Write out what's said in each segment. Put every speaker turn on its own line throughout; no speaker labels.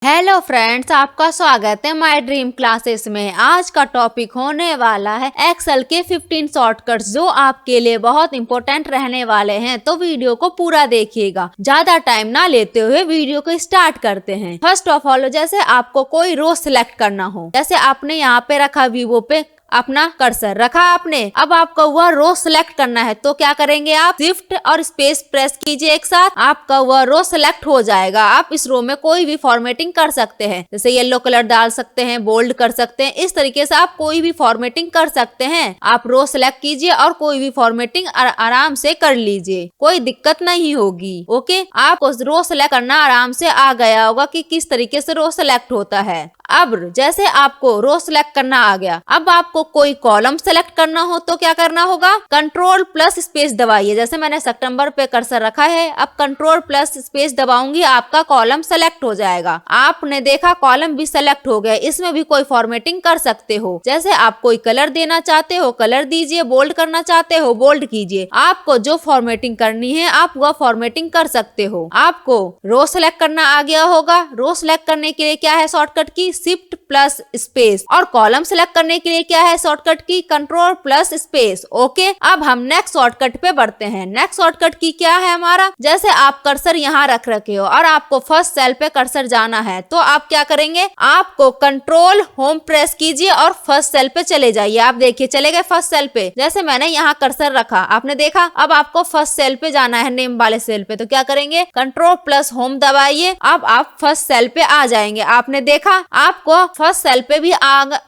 Hello friends, आपका स्वागत है माय ड्रीम क्लासेस में। आज का टॉपिक होने वाला है एक्सेल के 15 शॉर्टकट्स जो आपके लिए बहुत इंपॉर्टेंट रहने वाले हैं। तो वीडियो को पूरा देखिएगा, ज्यादा टाइम ना लेते हुए वीडियो को स्टार्ट करते हैं। फर्स्ट ऑफ ऑल, जैसे आपको कोई रो सिलेक्ट करना हो, जैसे आपने यहाँ पे रखा वीवो पे अपना कर्सर रखा आपने, अब आपको वह रो सिलेक्ट करना है तो क्या करेंगे आप शिफ्ट और स्पेस प्रेस कीजिए एक साथ, आपका वह रो सिलेक्ट हो जाएगा। आप इस रो में कोई भी फॉर्मेटिंग कर सकते हैं, जैसे येलो कलर डाल सकते हैं, बोल्ड कर सकते हैं, इस तरीके से आप कोई भी फॉर्मेटिंग कर सकते हैं। आप रो सिलेक्ट कीजिए और कोई भी फॉर्मेटिंग आराम से कर लीजिए, कोई दिक्कत नहीं होगी। ओके, आपको रो सिलेक्ट करना आराम से आ गया होगा कि किस तरीके से रो सिलेक्ट होता है। अब जैसे आपको रो सिलेक्ट करना आ गया, अब आपको कोई कॉलम सेलेक्ट करना हो तो क्या करना होगा, कंट्रोल प्लस स्पेस दबाइए। जैसे मैंने सितंबर पे कर्सर रखा है, अब कंट्रोल प्लस स्पेस दबाऊंगी, आपका कॉलम सेलेक्ट हो जाएगा। आपने देखा कॉलम भी सेलेक्ट हो गया। इसमें भी कोई फॉर्मेटिंग कर सकते हो, जैसे आप कोई कलर देना चाहते हो कलर दीजिए, बोल्ड करना चाहते हो बोल्ड कीजिए। आपको जो फॉर्मेटिंग करनी है आप वह फॉर्मेटिंग कर सकते हो। आपको रो सेलेक्ट करना आ गया होगा। रो सेलेक्ट करने के लिए क्या है शॉर्टकट की, शिफ्ट प्लस स्पेस, और कॉलम सेलेक्ट करने के लिए क्या है शॉर्टकट की, कंट्रोल प्लस स्पेस। ओके, अब हम नेक्स्ट शॉर्टकट पे बढ़ते हैं। नेक्स्ट शॉर्टकट की क्या है हमारा, जैसे आप कर्सर यहाँ रख रखे हो और आपको फर्स्ट सेल पे कर्सर जाना है तो आप क्या करेंगे, आपको कंट्रोल होम प्रेस कीजिए और फर्स्ट सेल पे चले जाइए। आप देखिए चले गए फर्स्ट सेल पे। जैसे मैंने यहाँ कर्सर रखा, आपने देखा, अब आपको फर्स्ट सेल पे जाना है, नेम वाले सेल पे, तो क्या करेंगे, कंट्रोल प्लस होम दबाइए। अब आप फर्स्ट सेल पे आ जाएंगे। आपने देखा आपको फर्स्ट सेल पे भी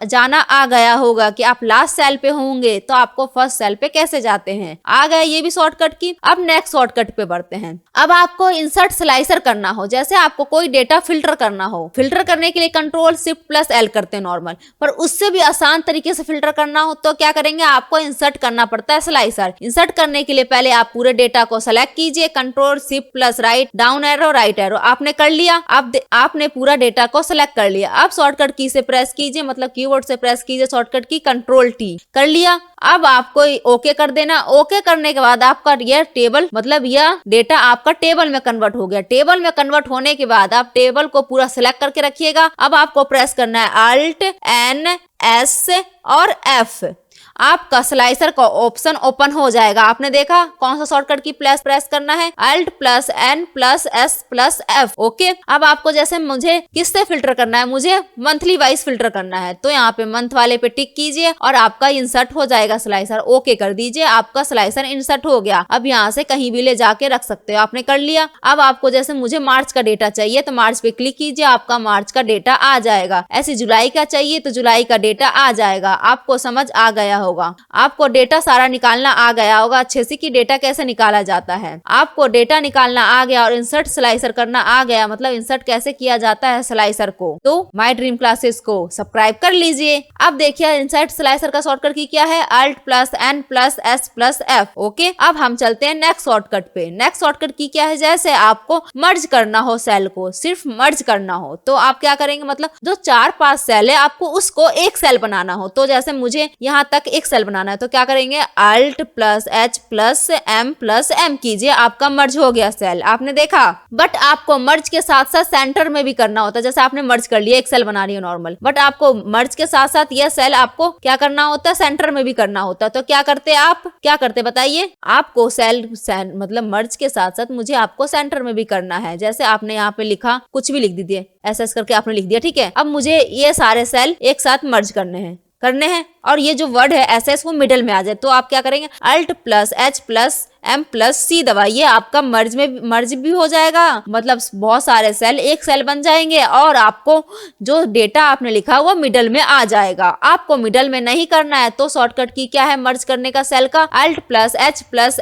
जाना आ गया होगा कि आप लास्ट सेल पे होंगे तो आपको फर्स्ट सेल पे कैसे जाते हैं, आ गया ये भी शॉर्टकट की। अब नेक्स्ट शॉर्टकट पे बढ़ते हैं। अब आपको इंसर्ट स्लाइसर करना हो, जैसे आपको कोई डेटा फिल्टर करना हो, फिल्टर करने के लिए कंट्रोल शिफ्ट प्लस एल करते हैं नॉर्मल, पर उससे भी आसान तरीके से फिल्टर करना हो तो क्या करेंगे, आपको इंसर्ट करना पड़ता है स्लाइसर। इंसर्ट करने के लिए पहले आप पूरे डेटा को सेलेक्ट कीजिए, control shift plus write down arrow right arrow, आपने कर लिया। अब आपने पूरा डेटा को सेलेक्ट कर लिया। अब शॉर्टकट की से प्रेस कीजिए, मतलब कीबोर्ड से प्रेस कीजिए शॉर्टकट की कंट्रोल टी, कर लिया। अब आपको ओके कर देना। ओके करने के बाद आपका यह टेबल, मतलब यह डेटा आपका टेबल में कन्वर्ट हो गया। टेबल में कन्वर्ट होने के बाद आप टेबल को पूरा सिलेक्ट करके रखिएगा। अब आपको प्रेस करना है अल्ट एन एस और एफ, आपका स्लाइसर का ऑप्शन ओपन हो जाएगा। आपने देखा कौन सा शॉर्टकट की प्रेस करना है, alt plus N plus S plus F. Okay, अब आपको जैसे मुझे किससे फिल्टर करना है, मुझे मंथली वाइज फिल्टर करना है, तो यहाँ पे मंथ वाले पे टिक कीजिए और आपका इंसर्ट हो जाएगा स्लाइसर। ओके कर दीजिए, आपका स्लाइसर इंसर्ट हो गया। अब यहाँ से कहीं भी ले जाके रख सकते हो, आपने कर लिया। अब आपको जैसे मुझे मार्च का डेटा चाहिए तो मार्च पे क्लिक कीजिए, आपका मार्च का डेटा आ जाएगा। ऐसे जुलाई का चाहिए तो जुलाई का डेटा आ जाएगा। आपको समझ आ गया होगा, आपको डेटा सारा निकालना आ गया होगा अच्छे से कि डेटा कैसे निकाला जाता है। आपको डेटा निकालना आ गया और इंसर्ट स्लाइसर करना आ गया, मतलब इंसर्ट कैसे किया जाता है स्लाइसर को, तो माय ड्रीम क्लासेस को सब्सक्राइब कर लीजिए। अब देखिए इंसर्ट स्लाइसर का शॉर्टकट की क्या है, alt plus N plus S plus F. Okay, अब हम चलते हैं नेक्स्ट शॉर्टकट पे। नेक्स्ट शॉर्टकट की क्या है, जैसे आपको मर्ज करना हो सेल को, सिर्फ मर्ज करना हो तो आप क्या करेंगे, मतलब जो 4-5 सेल है आपको उसको एक सेल बनाना हो, तो जैसे मुझे यहाँ तक एक सेल बनाना है तो क्या करेंगे, alt plus H plus M कीजिए, आपका मर्ज हो गया सेल। आपने देखा, बट आपको मर्ज के साथ साथ सेंटर में भी करना होता है। जैसे आपने मर्ज कर लिया, एक सेल बना रही है नॉर्मल, बट आपको मर्ज के साथ साथ यह सेल आपको क्या करना होता है, सेंटर में भी करना होता है। तो क्या करते आप, क्या करते बताइए, आपको सेल मतलब मर्ज के साथ साथ मुझे आपको सेंटर में भी करना है। जैसे आपने यहाँ पे लिखा, कुछ भी लिख दीजिए, ऐसा करके आपने लिख दिया, ठीक है। अब मुझे ये सारे सेल एक साथ मर्ज करने हैं और ये जो वर्ड है ऐसे वो मिडिल में आ जाए, तो आप क्या करेंगे, alt plus H plus M plus C दबाइए, आपका मर्ज भी हो जाएगा, मतलब बहुत सारे सेल एक सेल बन जाएंगे और आपको जो डेटा आपने लिखा वो मिडल में आ जाएगा। आपको मिडल में नहीं करना है तो शॉर्टकट की क्या है मर्ज करने का सेल का, alt plus H plus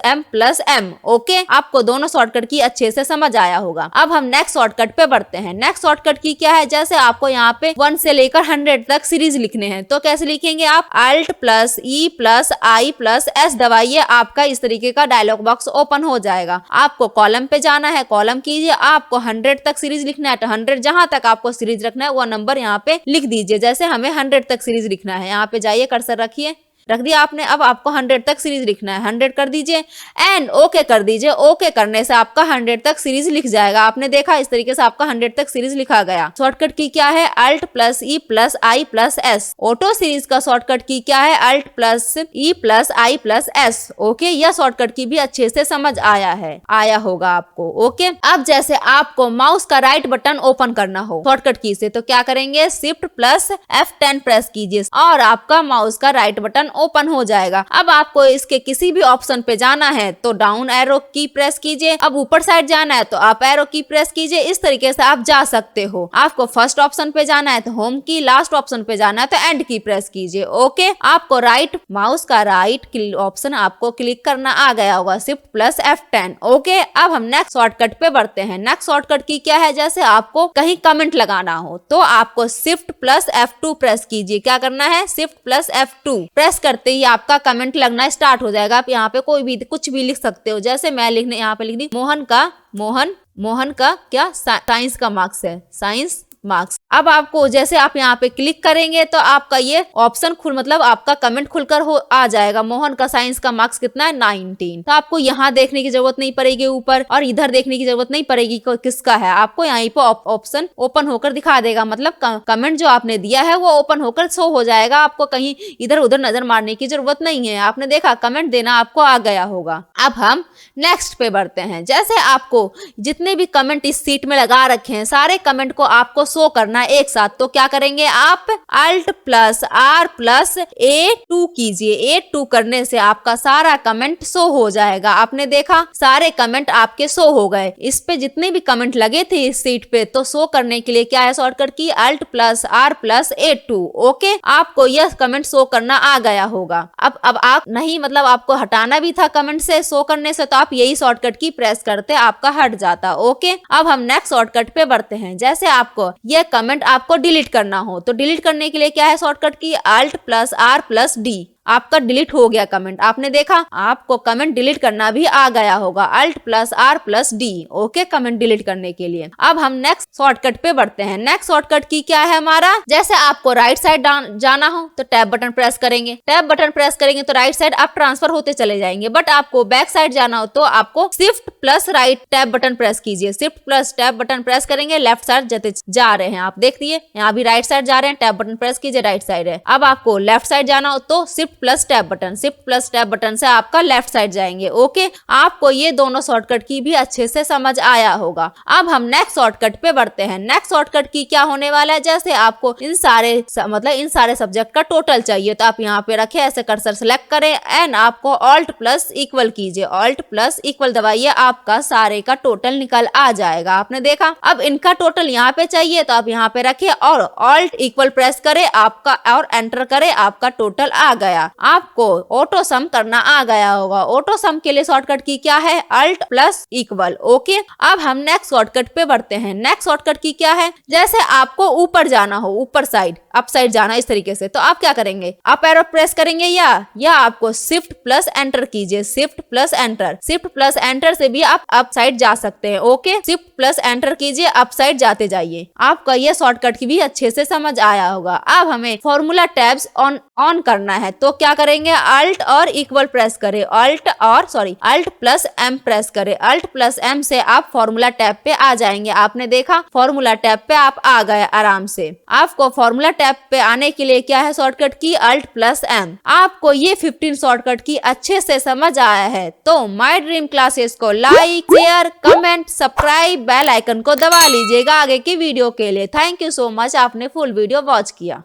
M. Okay, आपको दोनों शॉर्टकट की अच्छे से समझ आया होगा। अब हम नेक्स्ट शॉर्टकट पे बढ़ते हैं। नेक्स्ट शॉर्टकट की क्या है, जैसे आपको यहाँ पे 1 से लेकर 100 तक सीरीज लिखने हैं तो कैसे लिखेंगे आप, अल्ट प्लस ई प्लस आई प्लस एस दबाइए, आपका इस तरीके का डायलॉग बॉक्स ओपन हो जाएगा। आपको कॉलम पे जाना है, कॉलम कीजिए, आपको 100 तक सीरीज लिखना है तो 100 जहां तक आपको सीरीज रखना है वो नंबर यहाँ पे लिख दीजिए। जैसे हमें 100 तक सीरीज लिखना है, यहाँ पे जाइए कर्सर रखिए, रख दिया आपने। अब आपको 100 तक सीरीज लिखना है, 100 कर दीजिए एंड ओके कर दीजिए। ओके करने से आपका 100 तक सीरीज लिख जाएगा। आपने देखा इस तरीके से आपका 100 तक सीरीज लिखा गया। शॉर्टकट की क्या है? Alt plus E plus I plus S। Auto series का शॉर्टकट की क्या है? Alt plus E plus I plus S। Okay, यह शॉर्टकट की भी अच्छे से समझ आया होगा आपको। ओके, अब जैसे आपको माउस का राइट बटन ओपन करना हो शॉर्टकट की से, तो क्या करेंगे? शिफ्ट प्लस F10 प्रेस कीजिए और आपका माउस का राइट बटन ओपन हो जाएगा। अब आपको इसके किसी भी ऑप्शन पे जाना है तो डाउन एरो की प्रेस कीजिए। अब ऊपर साइड जाना है तो अप एरो की प्रेस कीजिए। इस तरीके से आप जा सकते हो। आपको फर्स्ट ऑप्शन पे जाना है तो होम की, लास्ट ऑप्शन पे जाना है तो एंड की प्रेस कीजिए। ओके, आपको राइट माउस का राइट ऑप्शन आपको क्लिक करना आ गया होगा, शिफ्ट प्लस F10। ओके, अब हम नेक्स्ट शॉर्टकट पे बढ़ते हैं। नेक्स्ट शॉर्टकट की क्या है? जैसे आपको कहीं कमेंट लगाना हो तो आपको शिफ्ट प्लस F2 प्रेस कीजिए। क्या करना है? शिफ्ट प्लस F2 प्रेस करते ही आपका कमेंट लगना स्टार्ट हो जाएगा। आप यहाँ पे कोई भी कुछ भी लिख सकते हो। जैसे मैं यहाँ पे लिख दी मोहन का क्या साइंस का मार्क्स है, साइंस मार्क्स। अब आपको जैसे आप यहाँ पे क्लिक करेंगे तो आपका ये ऑप्शन मतलब आपका कमेंट खुलकर आ जाएगा। मोहन का साइंस का मार्क्स कितना है? 19। तो आपको यहाँ देखने की जरूरत नहीं पड़ेगी ऊपर, और इधर देखने की जरूरत नहीं पड़ेगी किसका है। आपको यहाँ पे ऑप्शन ओपन होकर दिखा देगा, मतलब कमेंट जो आपने दिया है वो ओपन होकर शो हो जाएगा। आपको कहीं इधर उधर नजर मारने की जरूरत नहीं है। आपने देखा कमेंट देना आपको आ गया होगा। अब हम नेक्स्ट पे बढ़ते हैं। जैसे आपको जितने भी कमेंट इस सीट में लगा रखे हैं सारे कमेंट को आपको शो करना है एक साथ, तो क्या करेंगे? आप Alt plus R plus A2 कीजिए। A2 करने से आपका सारा कमेंट शो हो जाएगा। आपने देखा सारे कमेंट आपके शो हो गए। इस पे जितने भी कमेंट लगे थे इस सीट पे, तो शो करने के लिए क्या है शॉर्टकट की? Alt plus R plus A2। Okay, आपको यह कमेंट शो करना आ गया होगा। अब आप नहीं, मतलब आपको हटाना भी था कमेंट से शो करने से, तो आप यही शॉर्टकट की प्रेस करते आपका हट जाता। ओके, अब हम नेक्स्ट शॉर्टकट पे बढ़ते हैं। जैसे आपको यह कमेंट आपको डिलीट करना हो तो डिलीट करने के लिए क्या है शॉर्टकट की? Alt plus R plus D। आपका डिलीट हो गया कमेंट। आपने देखा आपको कमेंट डिलीट करना भी आ गया होगा, Alt plus R plus D। Okay, comment delete करने के लिए। अब हम नेक्स्ट शॉर्टकट पे बढ़ते हैं। नेक्स्ट शॉर्टकट की क्या है हमारा? जैसे आपको राइट साइड जाना हो तो टैब बटन प्रेस करेंगे। टैब बटन प्रेस करेंगे तो राइट साइड आप ट्रांसफर होते चले जाएंगे। बट आपको बैक साइड जाना हो तो आपको shift plus right tab button press कीजिए। Shift plus tab button press करेंगे, लेफ्ट साइड जा रहे हैं। आप देखिए यहाँ भी राइट साइड जा रहे हैं, टैब बटन प्रेस कीजिए, राइट साइड है। अब आपको लेफ्ट साइड जाना हो तो shift plus tab button, shift plus tab button से आपका लेफ्ट साइड जाएंगे। ओके, आपको ये दोनों शॉर्टकट की भी अच्छे से समझ आया होगा। अब हम नेक्स्ट शॉर्टकट पे बढ़ते हैं। नेक्स्ट शॉर्टकट की क्या होने वाला है? जैसे आपको इन सारे सब्जेक्ट का टोटल चाहिए तो आप यहाँ पे रखे, ऐसे कर्सर सेलेक्ट करें एंड आपको ऑल्ट प्लस इक्वल कीजिए। ऑल्ट प्लस इक्वल दबाइए, आपका सारे का टोटल निकल आ जाएगा। आपने देखा अब इनका टोटल यहाँ पे चाहिए तो आप यहाँ पे रखिए और ऑल्ट इक्वल प्रेस करें आपका और एंटर करें, आपका टोटल आ गया। आपको ऑटो सम करना आ गया होगा। ऑटो सम के लिए शॉर्टकट की क्या है? Alt plus equal. ओके, अब हम नेक्स्ट शॉर्टकट पे बढ़ते हैं। नेक्स्ट शॉर्टकट की क्या है? जैसे आपको ऊपर जाना हो, ऊपर साइड अप साइड जाना इस तरीके से, तो आप क्या करेंगे? अप एरो प्रेस करेंगे या आपको शिफ्ट प्लस एंटर कीजिए। Shift plus enter, shift plus enter से भी आप अप साइड जा सकते हैं। ओके, शिफ्ट प्लस एंटर कीजिए, अप साइड जाते जाइए। आपका यह शॉर्टकट की भी अच्छे से समझ आया होगा। अब हमें फॉर्मूला टैब्स ऑन करना है तो क्या करेंगे? Alt और इक्वल प्रेस करें, Alt प्लस M प्रेस करें। Alt प्लस M से आप फॉर्मूला टैब पे आ जाएंगे। आपने देखा फॉर्मूला टैब पे आप आ गए आराम से। आपको फॉर्मूला टैब पे आने के लिए क्या है शॉर्टकट की? Alt plus M। आपको ये 15 शॉर्टकट की अच्छे से समझ आया है तो माय ड्रीम क्लासेस को like, share, comment, subscribe, bell icon को दबा लीजिएगा आगे की वीडियो के लिए। थैंक यू सो मच, आपने फुल वीडियो वॉच किया।